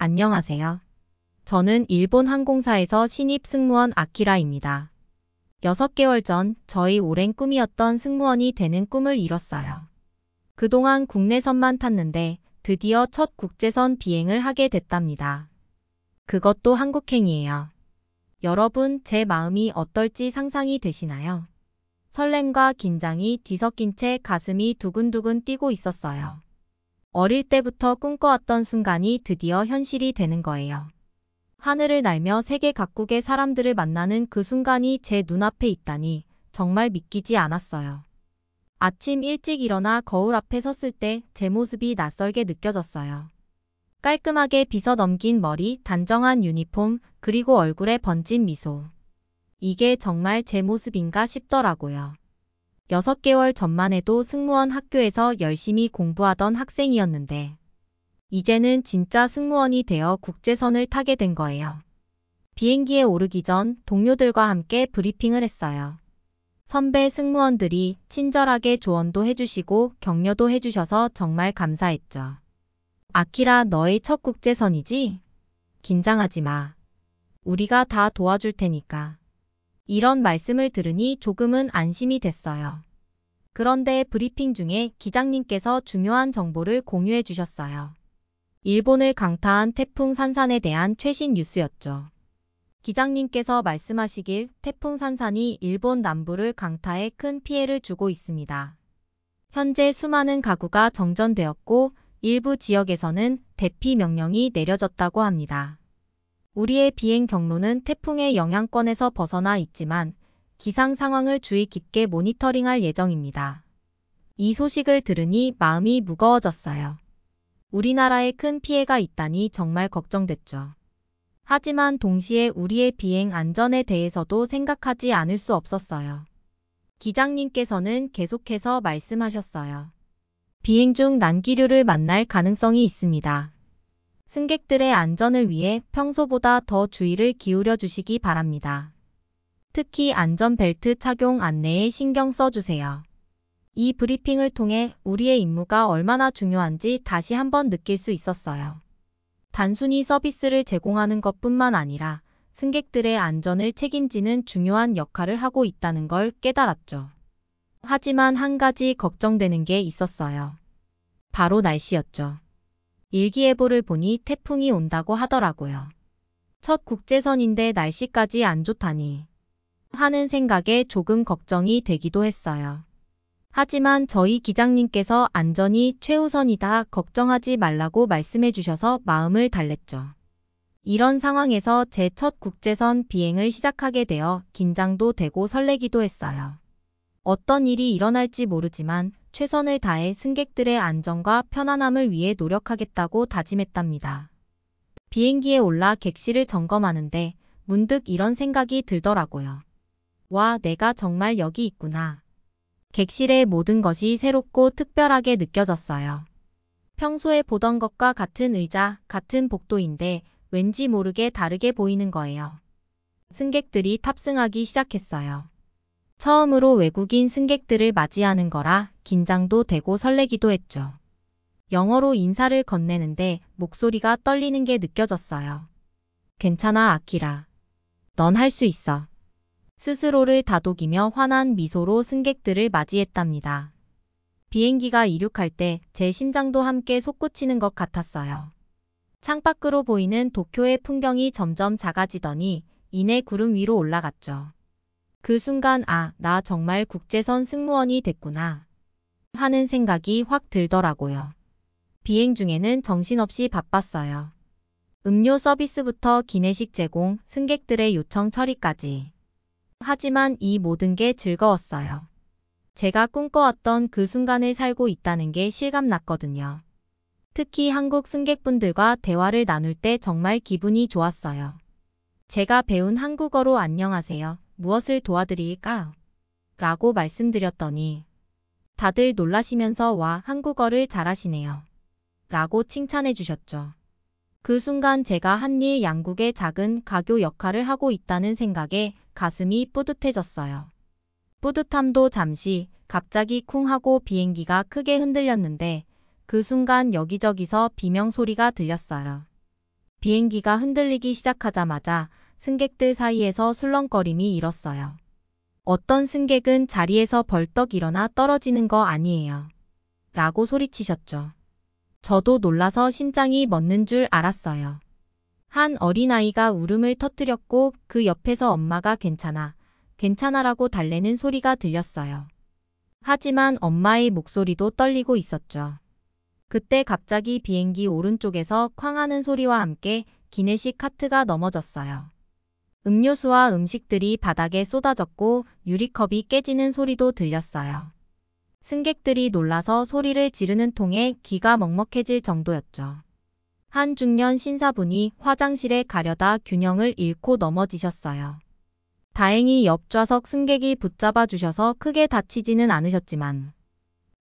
안녕하세요. 저는 일본 항공사에서 신입 승무원 아키라입니다. 6개월 전 저희 오랜 꿈이었던 승무원이 되는 꿈을 이뤘어요. 그동안 국내선만 탔는데 드디어 첫 국제선 비행을 하게 됐답니다. 그것도 한국행이에요. 여러분, 제 마음이 어떨지 상상이 되시나요? 설렘과 긴장이 뒤섞인 채 가슴이 두근두근 뛰고 있었어요. 어릴 때부터 꿈꿔왔던 순간이 드디어 현실이 되는 거예요. 하늘을 날며 세계 각국의 사람들을 만나는 그 순간이 제 눈앞에 있다니 정말 믿기지 않았어요. 아침 일찍 일어나 거울 앞에 섰을 때 제 모습이 낯설게 느껴졌어요. 깔끔하게 빗어 넘긴 머리, 단정한 유니폼, 그리고 얼굴에 번진 미소. 이게 정말 제 모습인가 싶더라고요. 6개월 전만 해도 승무원 학교에서 열심히 공부하던 학생이었는데 이제는 진짜 승무원이 되어 국제선을 타게 된 거예요. 비행기에 오르기 전 동료들과 함께 브리핑을 했어요. 선배 승무원들이 친절하게 조언도 해주시고 격려도 해주셔서 정말 감사했죠. 아키라, 너의 첫 국제선이지? 긴장하지 마. 우리가 다 도와줄 테니까. 이런 말씀을 들으니 조금은 안심이 됐어요. 그런데 브리핑 중에 기장님께서 중요한 정보를 공유해 주셨어요. 일본을 강타한 태풍 산산에 대한 최신 뉴스였죠. 기장님께서 말씀하시길 태풍 산산이 일본 남부를 강타해 큰 피해를 주고 있습니다. 현재 수많은 가구가 정전되었고 일부 지역에서는 대피 명령이 내려졌다고 합니다. 우리의 비행 경로는 태풍의 영향권에서 벗어나 있지만 기상 상황을 주의 깊게 모니터링할 예정입니다. 이 소식을 들으니 마음이 무거워졌어요. 우리나라에 큰 피해가 있다니 정말 걱정됐죠. 하지만 동시에 우리의 비행 안전에 대해서도 생각하지 않을 수 없었어요. 기장님께서는 계속해서 말씀하셨어요. 비행 중 난기류를 만날 가능성이 있습니다. 승객들의 안전을 위해 평소보다 더 주의를 기울여 주시기 바랍니다. 특히 안전벨트 착용 안내에 신경 써주세요. 이 브리핑을 통해 우리의 임무가 얼마나 중요한지 다시 한번 느낄 수 있었어요. 단순히 서비스를 제공하는 것뿐만 아니라 승객들의 안전을 책임지는 중요한 역할을 하고 있다는 걸 깨달았죠. 하지만 한 가지 걱정되는 게 있었어요. 바로 날씨였죠. 일기예보를 보니 태풍이 온다고 하더라고요. 첫 국제선인데 날씨까지 안 좋다니 하는 생각에 조금 걱정이 되기도 했어요. 하지만 저희 기장님께서 안전이 최우선이다, 걱정하지 말라고 말씀해 주셔서 마음을 달랬죠. 이런 상황에서 제 첫 국제선 비행을 시작하게 되어 긴장도 되고 설레기도 했어요. 어떤 일이 일어날지 모르지만 최선을 다해 승객들의 안전과 편안함을 위해 노력하겠다고 다짐했답니다. 비행기에 올라 객실을 점검하는데 문득 이런 생각이 들더라고요. 와, 내가 정말 여기 있구나. 객실의 모든 것이 새롭고 특별하게 느껴졌어요. 평소에 보던 것과 같은 의자, 같은 복도인데 왠지 모르게 다르게 보이는 거예요. 승객들이 탑승하기 시작했어요. 처음으로 외국인 승객들을 맞이하는 거라 긴장도 되고 설레기도 했죠. 영어로 인사를 건네는데 목소리가 떨리는 게 느껴졌어요. 괜찮아, 아키라. 넌 할 수 있어. 스스로를 다독이며 환한 미소로 승객들을 맞이했답니다. 비행기가 이륙할 때 제 심장도 함께 솟구치는 것 같았어요. 창밖으로 보이는 도쿄의 풍경이 점점 작아지더니 이내 구름 위로 올라갔죠. 그 순간 나 정말 국제선 승무원이 됐구나 하는 생각이 확 들더라고요. 비행 중에는 정신없이 바빴어요. 음료 서비스부터 기내식 제공, 승객들의 요청 처리까지. 하지만 이 모든 게 즐거웠어요. 제가 꿈꿔왔던 그 순간을 살고 있다는 게 실감났거든요. 특히 한국 승객분들과 대화를 나눌 때 정말 기분이 좋았어요. 제가 배운 한국어로 안녕하세요, 무엇을 도와드릴까? 라고 말씀드렸더니 다들 놀라시면서 와, 한국어를 잘하시네요. 라고 칭찬해 주셨죠. 그 순간 제가 한일 양국의 작은 가교 역할을 하고 있다는 생각에 가슴이 뿌듯해졌어요. 뿌듯함도 잠시, 갑자기 쿵 하고 비행기가 크게 흔들렸는데 그 순간 여기저기서 비명 소리가 들렸어요. 비행기가 흔들리기 시작하자마자 승객들 사이에서 술렁거림이 일었어요. 어떤 승객은 자리에서 벌떡 일어나 떨어지는 거 아니에요. 라고 소리치셨죠. 저도 놀라서 심장이 멎는 줄 알았어요. 한 어린아이가 울음을 터뜨렸고 그 옆에서 엄마가 괜찮아, 괜찮아라고 달래는 소리가 들렸어요. 하지만 엄마의 목소리도 떨리고 있었죠. 그때 갑자기 비행기 오른쪽에서 쾅 하는 소리와 함께 기내식 카트가 넘어졌어요. 음료수와 음식들이 바닥에 쏟아졌고 유리컵이 깨지는 소리도 들렸어요. 승객들이 놀라서 소리를 지르는 통에 귀가 먹먹해질 정도였죠. 한 중년 신사분이 화장실에 가려다 균형을 잃고 넘어지셨어요. 다행히 옆 좌석 승객이 붙잡아 주셔서 크게 다치지는 않으셨지만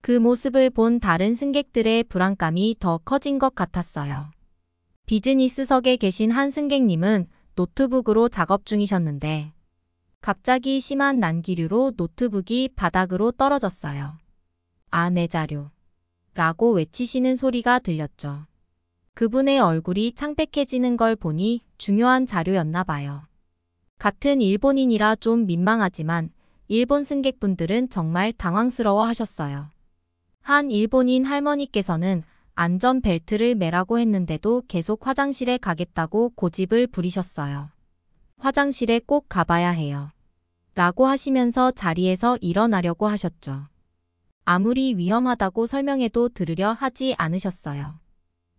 그 모습을 본 다른 승객들의 불안감이 더 커진 것 같았어요. 비즈니스석에 계신 한 승객님은 노트북으로 작업 중이셨는데 갑자기 심한 난기류로 노트북이 바닥으로 떨어졌어요. 아, 내 자료. 라고 외치시는 소리가 들렸죠. 그분의 얼굴이 창백해지는 걸 보니 중요한 자료였나 봐요. 같은 일본인이라 좀 민망하지만 일본 승객분들은 정말 당황스러워 하셨어요. 한 일본인 할머니께서는 안전벨트를 매라고 했는데도 계속 화장실에 가겠다고 고집을 부리셨어요. 화장실에 꼭 가봐야 해요. 라고 하시면서 자리에서 일어나려고 하셨죠. 아무리 위험하다고 설명해도 들으려 하지 않으셨어요.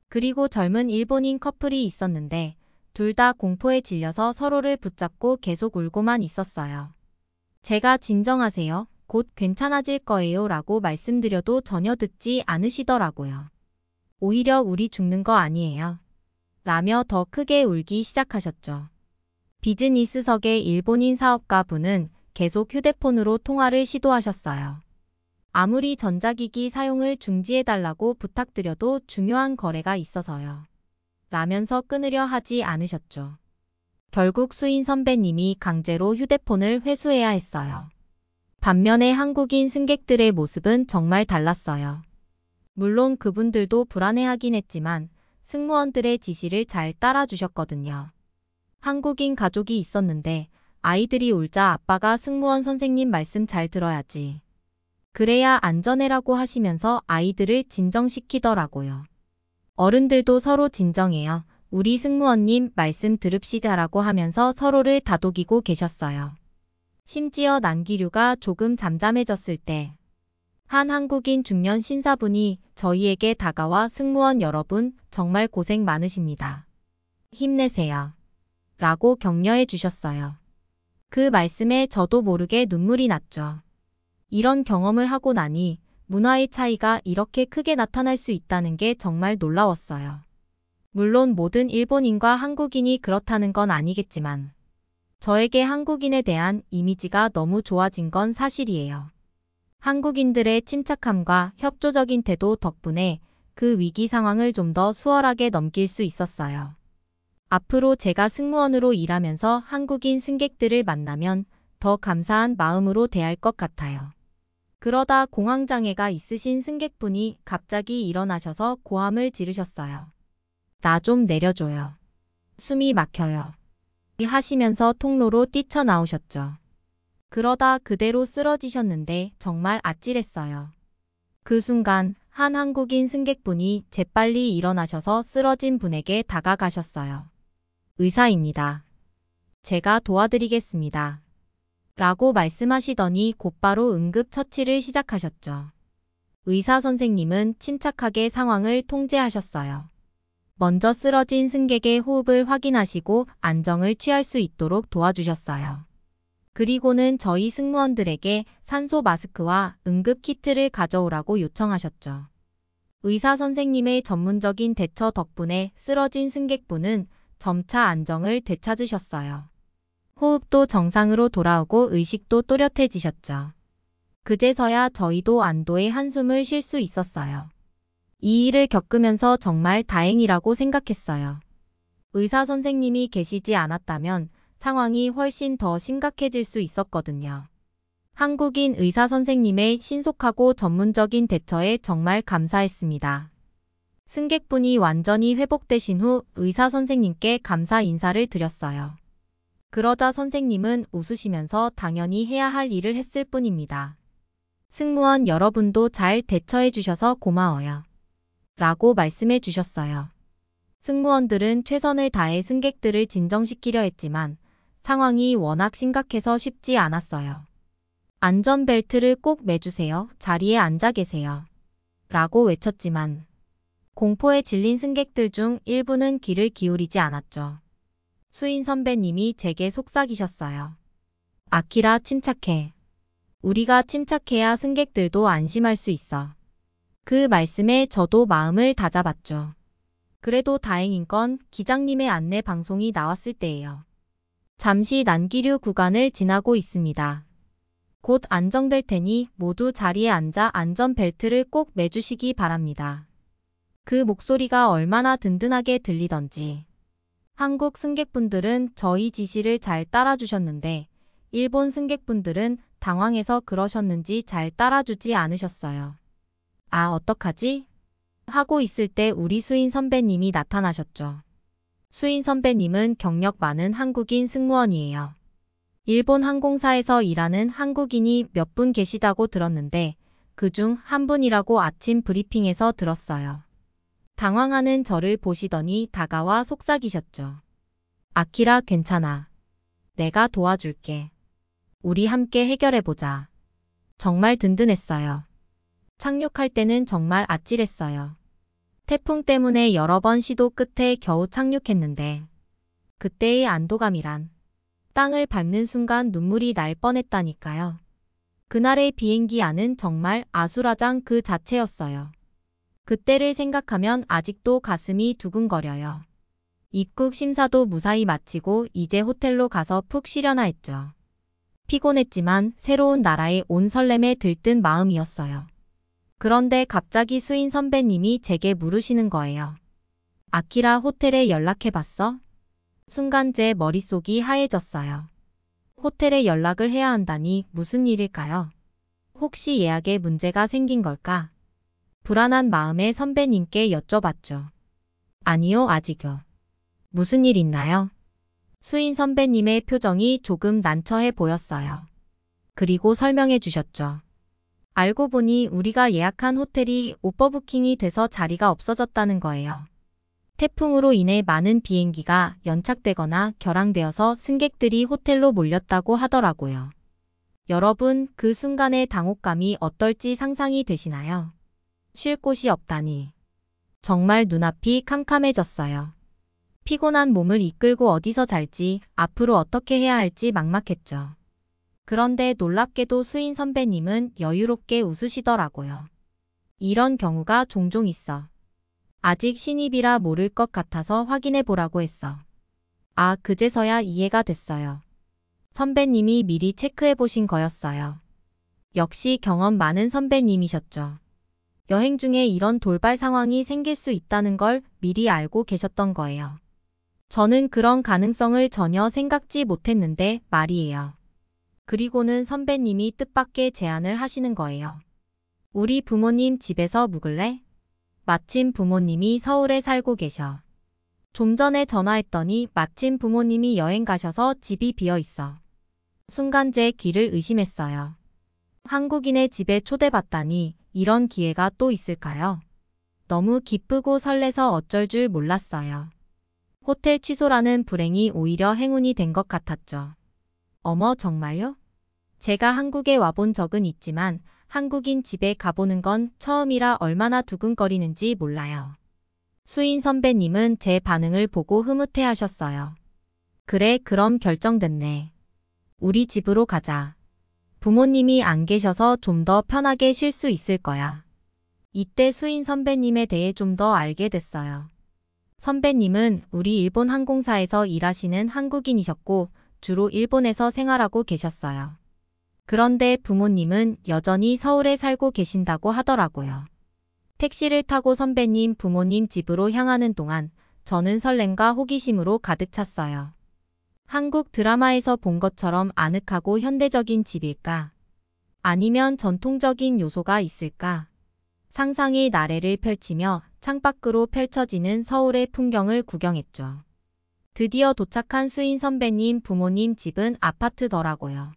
그리고 젊은 일본인 커플이 있었는데 둘 다 공포에 질려서 서로를 붙잡고 계속 울고만 있었어요. 제가 진정하세요. 곧 괜찮아질 거예요 라고 말씀드려도 전혀 듣지 않으시더라고요. 오히려 우리 죽는 거 아니에요. 라며 더 크게 울기 시작하셨죠. 비즈니스석의 일본인 사업가분은 계속 휴대폰으로 통화를 시도하셨어요. 아무리 전자기기 사용을 중지해달라고 부탁드려도 중요한 거래가 있어서요. 라면서 끊으려 하지 않으셨죠. 결국 수인 선배님이 강제로 휴대폰을 회수해야 했어요. 반면에 한국인 승객들의 모습은 정말 달랐어요. 물론 그분들도 불안해하긴 했지만 승무원들의 지시를 잘 따라주셨거든요. 한국인 가족이 있었는데 아이들이 울자 아빠가 승무원 선생님 말씀 잘 들어야지. 그래야 안전해라고 하시면서 아이들을 진정시키더라고요. 어른들도 서로 진정해요. 우리 승무원님 말씀 들읍시다라고 하면서 서로를 다독이고 계셨어요. 심지어 난기류가 조금 잠잠해졌을 때 한 한국인 중년 신사분이 저희에게 다가와 승무원 여러분 정말 고생 많으십니다. 힘내세요. 라고 격려해 주셨어요. 그 말씀에 저도 모르게 눈물이 났죠. 이런 경험을 하고 나니 문화의 차이가 이렇게 크게 나타날 수 있다는 게 정말 놀라웠어요. 물론 모든 일본인과 한국인이 그렇다는 건 아니겠지만 저에게 한국인에 대한 이미지가 너무 좋아진 건 사실이에요. 한국인들의 침착함과 협조적인 태도 덕분에 그 위기 상황을 좀 더 수월하게 넘길 수 있었어요. 앞으로 제가 승무원으로 일하면서 한국인 승객들을 만나면 더 감사한 마음으로 대할 것 같아요. 그러다 공황장애가 있으신 승객분이 갑자기 일어나셔서 고함을 지르셨어요. 나 좀 내려줘요. 숨이 막혀요. 하시면서 통로로 뛰쳐나오셨죠. 그러다 그대로 쓰러지셨는데 정말 아찔했어요. 그 순간 한 한국인 승객분이 재빨리 일어나셔서 쓰러진 분에게 다가가셨어요. 의사입니다. 제가 도와드리겠습니다. 라고 말씀하시더니 곧바로 응급처치를 시작하셨죠. 의사 선생님은 침착하게 상황을 통제하셨어요. 먼저 쓰러진 승객의 호흡을 확인하시고 안정을 취할 수 있도록 도와주셨어요. 그리고는 저희 승무원들에게 산소 마스크와 응급 키트를 가져오라고 요청하셨죠. 의사 선생님의 전문적인 대처 덕분에 쓰러진 승객분은 점차 안정을 되찾으셨어요. 호흡도 정상으로 돌아오고 의식도 또렷해지셨죠. 그제서야 저희도 안도의 한숨을 쉴 수 있었어요. 이 일을 겪으면서 정말 다행이라고 생각했어요. 의사 선생님이 계시지 않았다면 상황이 훨씬 더 심각해질 수 있었거든요. 한국인 의사 선생님의 신속하고 전문적인 대처에 정말 감사했습니다. 승객분이 완전히 회복되신 후 의사 선생님께 감사 인사를 드렸어요. 그러자 선생님은 웃으시면서 당연히 해야 할 일을 했을 뿐입니다. 승무원 여러분도 잘 대처해 주셔서 고마워요. 라고 말씀해 주셨어요. 승무원들은 최선을 다해 승객들을 진정시키려 했지만 상황이 워낙 심각해서 쉽지 않았어요. 안전벨트를 꼭 매주세요. 자리에 앉아 계세요. 라고 외쳤지만 공포에 질린 승객들 중 일부는 귀를 기울이지 않았죠. 수인 선배님이 제게 속삭이셨어요. 아키라 침착해. 우리가 침착해야 승객들도 안심할 수 있어. 그 말씀에 저도 마음을 다잡았죠. 그래도 다행인 건 기장님의 안내 방송이 나왔을 때예요. 잠시 난기류 구간을 지나고 있습니다. 곧 안정될 테니 모두 자리에 앉아 안전벨트를 꼭 매주시기 바랍니다. 그 목소리가 얼마나 든든하게 들리던지. 한국 승객분들은 저희 지시를 잘 따라주셨는데 일본 승객분들은 당황해서 그러셨는지 잘 따라주지 않으셨어요. 아, 어떡하지? 하고 있을 때 우리 수인 선배님이 나타나셨죠. 수인 선배님은 경력 많은 한국인 승무원이에요. 일본 항공사에서 일하는 한국인이 몇 분 계시다고 들었는데 그중 한 분이라고 아침 브리핑에서 들었어요. 당황하는 저를 보시더니 다가와 속삭이셨죠. 아키라 괜찮아. 내가 도와줄게. 우리 함께 해결해보자. 정말 든든했어요. 착륙할 때는 정말 아찔했어요. 태풍 때문에 여러 번 시도 끝에 겨우 착륙했는데 그때의 안도감이란 땅을 밟는 순간 눈물이 날 뻔했다니까요. 그날의 비행기 안은 정말 아수라장 그 자체였어요. 그때를 생각하면 아직도 가슴이 두근거려요. 입국 심사도 무사히 마치고 이제 호텔로 가서 푹 쉬려나 했죠. 피곤했지만 새로운 나라에 온 설렘에 들뜬 마음이었어요. 그런데 갑자기 수인 선배님이 제게 물으시는 거예요. 아키라 호텔에 연락해봤어? 순간 제 머릿속이 하얘졌어요. 호텔에 연락을 해야 한다니 무슨 일일까요? 혹시 예약에 문제가 생긴 걸까? 불안한 마음에 선배님께 여쭤봤죠. 아니요, 아직요. 무슨 일 있나요? 수인 선배님의 표정이 조금 난처해 보였어요. 그리고 설명해 주셨죠. 알고 보니 우리가 예약한 호텔이 오버부킹이 돼서 자리가 없어졌다는 거예요. 태풍으로 인해 많은 비행기가 연착되거나 결항되어서 승객들이 호텔로 몰렸다고 하더라고요. 여러분, 그 순간의 당혹감이 어떨지 상상이 되시나요? 쉴 곳이 없다니. 정말 눈앞이 캄캄해졌어요. 피곤한 몸을 이끌고 어디서 잘지, 앞으로 어떻게 해야 할지 막막했죠. 그런데 놀랍게도 수인 선배님은 여유롭게 웃으시더라고요. 이런 경우가 종종 있어. 아직 신입이라 모를 것 같아서 확인해 보라고 했어. 아, 그제서야 이해가 됐어요. 선배님이 미리 체크해 보신 거였어요. 역시 경험 많은 선배님이셨죠. 여행 중에 이런 돌발 상황이 생길 수 있다는 걸 미리 알고 계셨던 거예요. 저는 그런 가능성을 전혀 생각지 못했는데 말이에요. 그리고는 선배님이 뜻밖의 제안을 하시는 거예요. 우리 부모님 집에서 묵을래? 마침 부모님이 서울에 살고 계셔. 좀 전에 전화했더니 마침 부모님이 여행 가셔서 집이 비어 있어. 순간 제 귀를 의심했어요. 한국인의 집에 초대받다니 이런 기회가 또 있을까요? 너무 기쁘고 설레서 어쩔 줄 몰랐어요. 호텔 취소라는 불행이 오히려 행운이 된 것 같았죠. 어머, 정말요? 제가 한국에 와본 적은 있지만 한국인 집에 가보는 건 처음이라 얼마나 두근거리는지 몰라요. 수인 선배님은 제 반응을 보고 흐뭇해 하셨어요. 그래, 그럼 결정됐네. 우리 집으로 가자. 부모님이 안 계셔서 좀 더 편하게 쉴 수 있을 거야. 이때 수인 선배님에 대해 좀 더 알게 됐어요. 선배님은 우리 일본 항공사에서 일하시는 한국인이셨고 주로 일본에서 생활하고 계셨어요. 그런데 부모님은 여전히 서울에 살고 계신다고 하더라고요. 택시를 타고 선배님 부모님 집으로 향하는 동안 저는 설렘과 호기심으로 가득 찼어요. 한국 드라마에서 본 것처럼 아늑하고 현대적인 집일까? 아니면 전통적인 요소가 있을까? 상상의 나래를 펼치며 창밖으로 펼쳐지는 서울의 풍경을 구경했죠. 드디어 도착한 수인 선배님 부모님 집은 아파트더라고요.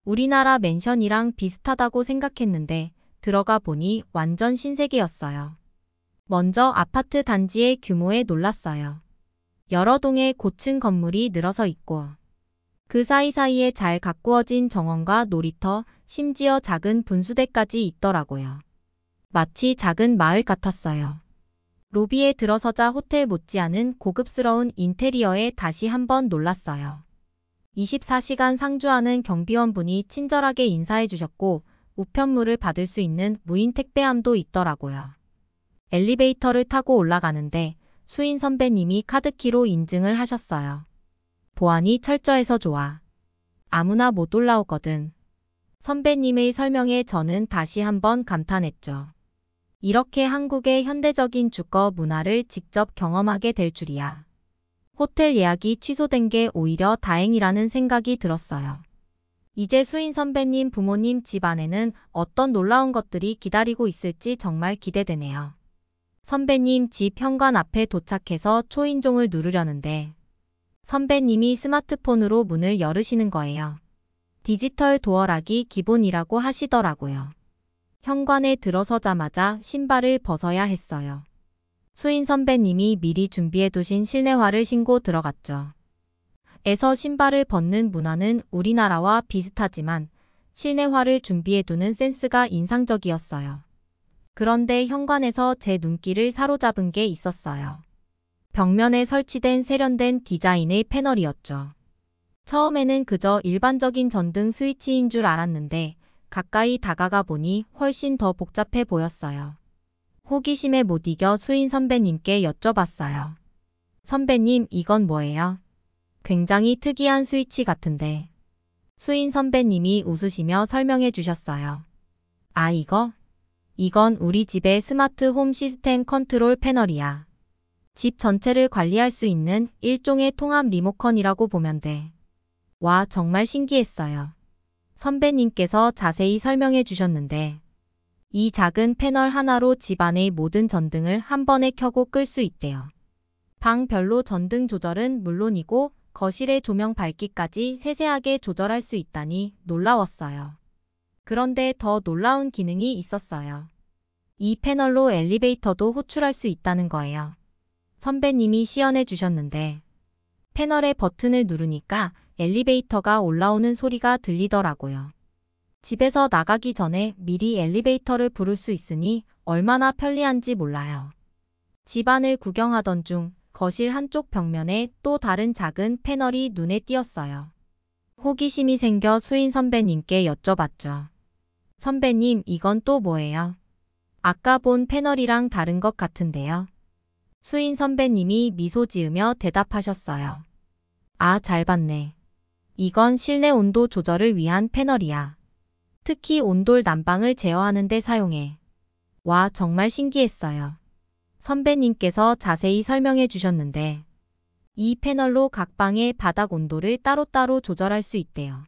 우리나라 맨션이랑 비슷하다고 생각했는데 들어가 보니 완전 신세계였어요. 먼저 아파트 단지의 규모에 놀랐어요. 여러 동의 고층 건물이 늘어서 있고 그 사이사이에 잘 가꾸어진 정원과 놀이터, 심지어 작은 분수대까지 있더라고요. 마치 작은 마을 같았어요. 로비에 들어서자 호텔 못지않은 고급스러운 인테리어에 다시 한번 놀랐어요. 24시간 상주하는 경비원분이 친절하게 인사해 주셨고 우편물을 받을 수 있는 무인 택배함도 있더라고요. 엘리베이터를 타고 올라가는데 수인 선배님이 카드키로 인증을 하셨어요. 보안이 철저해서 좋아. 아무나 못 올라오거든. 선배님의 설명에 저는 다시 한번 감탄했죠. 이렇게 한국의 현대적인 주거 문화를 직접 경험하게 될 줄이야. 호텔 예약이 취소된 게 오히려 다행이라는 생각이 들었어요. 이제 수인 선배님 부모님 집 안에는 어떤 놀라운 것들이 기다리고 있을지 정말 기대되네요. 선배님 집 현관 앞에 도착해서 초인종을 누르려는데 선배님이 스마트폰으로 문을 열으시는 거예요. 디지털 도어락이 기본이라고 하시더라고요. 현관에 들어서자마자 신발을 벗어야 했어요. 수인 선배님이 미리 준비해두신 실내화를 신고 들어갔죠. 에서 신발을 벗는 문화는 우리나라와 비슷하지만 실내화를 준비해두는 센스가 인상적이었어요. 그런데 현관에서 제 눈길을 사로잡은 게 있었어요. 벽면에 설치된 세련된 디자인의 패널이었죠. 처음에는 그저 일반적인 전등 스위치인 줄 알았는데 가까이 다가가 보니 훨씬 더 복잡해 보였어요. 호기심에 못 이겨 수인 선배님께 여쭤봤어요. 선배님, 이건 뭐예요? 굉장히 특이한 스위치 같은데. 수인 선배님이 웃으시며 설명해 주셨어요. 아, 이건 우리 집의 스마트 홈 시스템 컨트롤 패널이야. 집 전체를 관리할 수 있는 일종의 통합 리모컨이라고 보면 돼. 와, 정말 신기했어요. 선배님께서 자세히 설명해 주셨는데 이 작은 패널 하나로 집안의 모든 전등을 한 번에 켜고 끌 수 있대요. 방별로 전등 조절은 물론이고 거실의 조명 밝기까지 세세하게 조절할 수 있다니 놀라웠어요. 그런데 더 놀라운 기능이 있었어요. 이 패널로 엘리베이터도 호출할 수 있다는 거예요. 선배님이 시연해 주셨는데 패널의 버튼을 누르니까 엘리베이터가 올라오는 소리가 들리더라고요. 집에서 나가기 전에 미리 엘리베이터를 부를 수 있으니 얼마나 편리한지 몰라요. 집안을 구경하던 중 거실 한쪽 벽면에 또 다른 작은 패널이 눈에 띄었어요. 호기심이 생겨 수인 선배님께 여쭤봤죠. 선배님, 이건 또 뭐예요? 아까 본 패널이랑 다른 것 같은데요. 수인 선배님이 미소 지으며 대답하셨어요. 아, 잘 봤네. 이건 실내 온도 조절을 위한 패널이야. 특히 온돌 난방을 제어하는 데 사용해. 와, 정말 신기했어요. 선배님께서 자세히 설명해 주셨는데 이 패널로 각 방의 바닥 온도를 따로따로 조절할 수 있대요.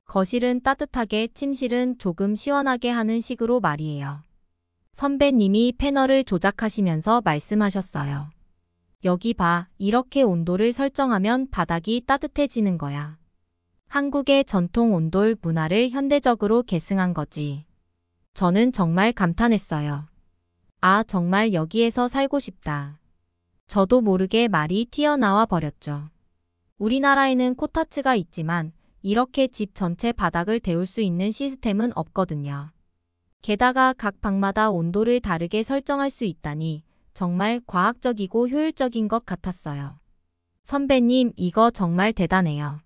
거실은 따뜻하게, 침실은 조금 시원하게 하는 식으로 말이에요. 선배님이 패널을 조작하시면서 말씀하셨어요. 여기 봐, 이렇게 온도를 설정하면 바닥이 따뜻해지는 거야. 한국의 전통 온돌 문화를 현대적으로 계승한 거지. 저는 정말 감탄했어요. 아, 정말 여기에서 살고 싶다. 저도 모르게 말이 튀어나와 버렸죠. 우리나라에는 코타츠가 있지만 이렇게 집 전체 바닥을 데울 수 있는 시스템은 없거든요. 게다가 각 방마다 온도를 다르게 설정할 수 있다니 정말 과학적이고 효율적인 것 같았어요. 선배님, 이거 정말 대단해요.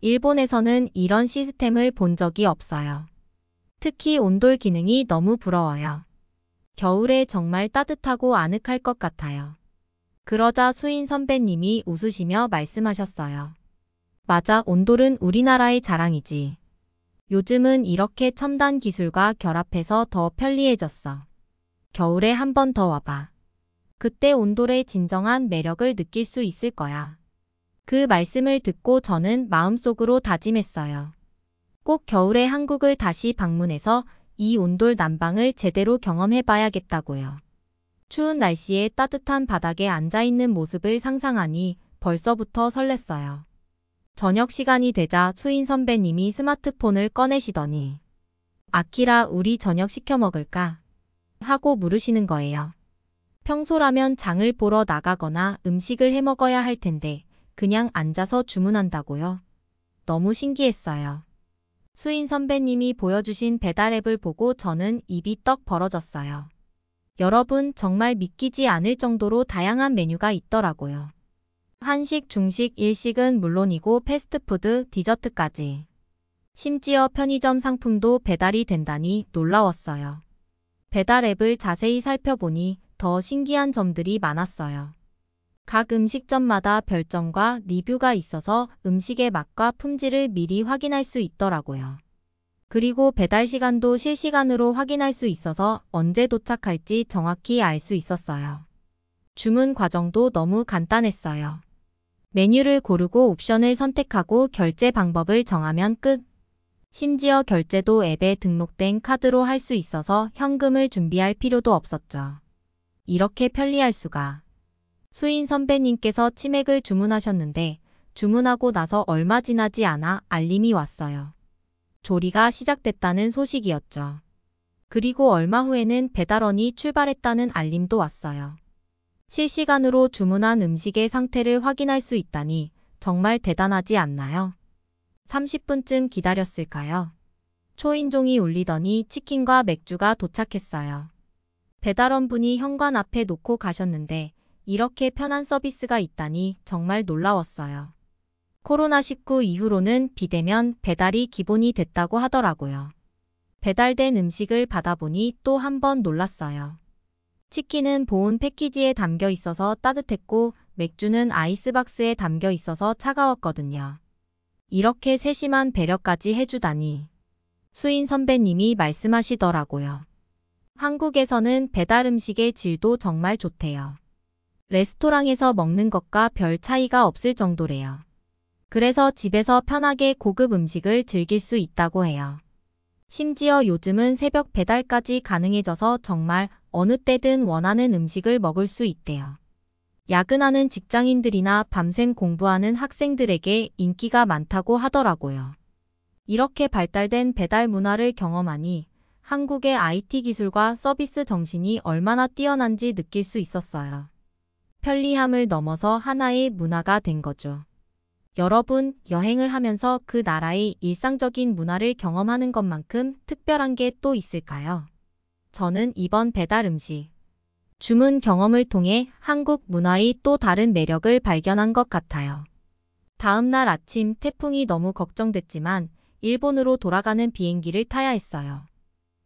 일본에서는 이런 시스템을 본 적이 없어요. 특히 온돌 기능이 너무 부러워요. 겨울에 정말 따뜻하고 아늑할 것 같아요. 그러자 수인 선배님이 웃으시며 말씀하셨어요. 맞아, 온돌은 우리나라의 자랑이지. 요즘은 이렇게 첨단 기술과 결합해서 더 편리해졌어. 겨울에 한 번 더 와봐. 그때 온돌의 진정한 매력을 느낄 수 있을 거야. 그 말씀을 듣고 저는 마음속으로 다짐했어요. 꼭 겨울에 한국을 다시 방문해서 이 온돌 난방을 제대로 경험해봐야겠다고요. 추운 날씨에 따뜻한 바닥에 앉아있는 모습을 상상하니 벌써부터 설렜어요. 저녁 시간이 되자 수인 선배님이 스마트폰을 꺼내시더니 아키라, 우리 저녁 시켜 먹을까? 하고 물으시는 거예요. 평소라면 장을 보러 나가거나 음식을 해 먹어야 할 텐데 그냥 앉아서 주문한다고요. 너무 신기했어요. 수인 선배님이 보여주신 배달 앱을 보고 저는 입이 떡 벌어졌어요. 여러분, 정말 믿기지 않을 정도로 다양한 메뉴가 있더라고요. 한식, 중식, 일식은 물론이고 패스트푸드, 디저트까지. 심지어 편의점 상품도 배달이 된다니 놀라웠어요. 배달 앱을 자세히 살펴보니 더 신기한 점들이 많았어요. 각 음식점마다 별점과 리뷰가 있어서 음식의 맛과 품질을 미리 확인할 수 있더라고요. 그리고 배달 시간도 실시간으로 확인할 수 있어서 언제 도착할지 정확히 알 수 있었어요. 주문 과정도 너무 간단했어요. 메뉴를 고르고 옵션을 선택하고 결제 방법을 정하면 끝. 심지어 결제도 앱에 등록된 카드로 할 수 있어서 현금을 준비할 필요도 없었죠. 이렇게 편리할 수가. 수인 선배님께서 치맥을 주문하셨는데 주문하고 나서 얼마 지나지 않아 알림이 왔어요. 조리가 시작됐다는 소식이었죠. 그리고 얼마 후에는 배달원이 출발했다는 알림도 왔어요. 실시간으로 주문한 음식의 상태를 확인할 수 있다니 정말 대단하지 않나요? 30분쯤 기다렸을까요? 초인종이 울리더니 치킨과 맥주가 도착했어요. 배달원 분이 현관 앞에 놓고 가셨는데 이렇게 편한 서비스가 있다니 정말 놀라웠어요. 코로나19 이후로는 비대면 배달이 기본이 됐다고 하더라고요. 배달된 음식을 받아보니 또 한 번 놀랐어요. 치킨은 보온 패키지에 담겨 있어서 따뜻했고 맥주는 아이스박스에 담겨 있어서 차가웠거든요. 이렇게 세심한 배려까지 해주다니. 수인 선배님이 말씀하시더라고요. 한국에서는 배달 음식의 질도 정말 좋대요. 레스토랑에서 먹는 것과 별 차이가 없을 정도래요. 그래서 집에서 편하게 고급 음식을 즐길 수 있다고 해요. 심지어 요즘은 새벽 배달까지 가능해져서 정말 어느 때든 원하는 음식을 먹을 수 있대요. 야근하는 직장인들이나 밤샘 공부하는 학생들에게 인기가 많다고 하더라고요. 이렇게 발달된 배달 문화를 경험하니 한국의 IT 기술과 서비스 정신이 얼마나 뛰어난지 느낄 수 있었어요. 편리함을 넘어서 하나의 문화가 된 거죠. 여러분, 여행을 하면서 그 나라의 일상적인 문화를 경험하는 것만큼 특별한 게 또 있을까요? 저는 이번 배달 음식 주문 경험을 통해 한국 문화의 또 다른 매력을 발견한 것 같아요. 다음 날 아침 태풍이 너무 걱정됐지만 일본으로 돌아가는 비행기를 타야 했어요.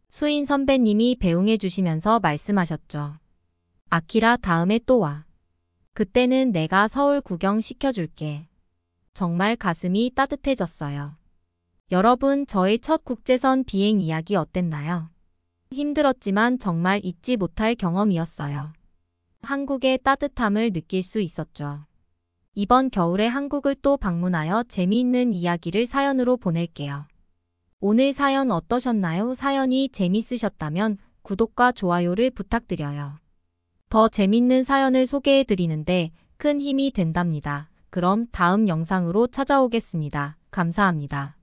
수인 선배님이 배웅해 주시면서 말씀하셨죠. 아키라, 다음에 또 와. 그때는 내가 서울 구경 시켜줄게. 정말 가슴이 따뜻해졌어요. 여러분, 저의 첫 국제선 비행 이야기 어땠나요? 힘들었지만 정말 잊지 못할 경험이었어요. 한국의 따뜻함을 느낄 수 있었죠. 이번 겨울에 한국을 또 방문하여 재미있는 이야기를 사연으로 보낼게요. 오늘 사연 어떠셨나요? 사연이 재밌으셨다면 구독과 좋아요를 부탁드려요. 더 재밌는 사연을 소개해드리는데 큰 힘이 된답니다. 그럼 다음 영상으로 찾아오겠습니다. 감사합니다.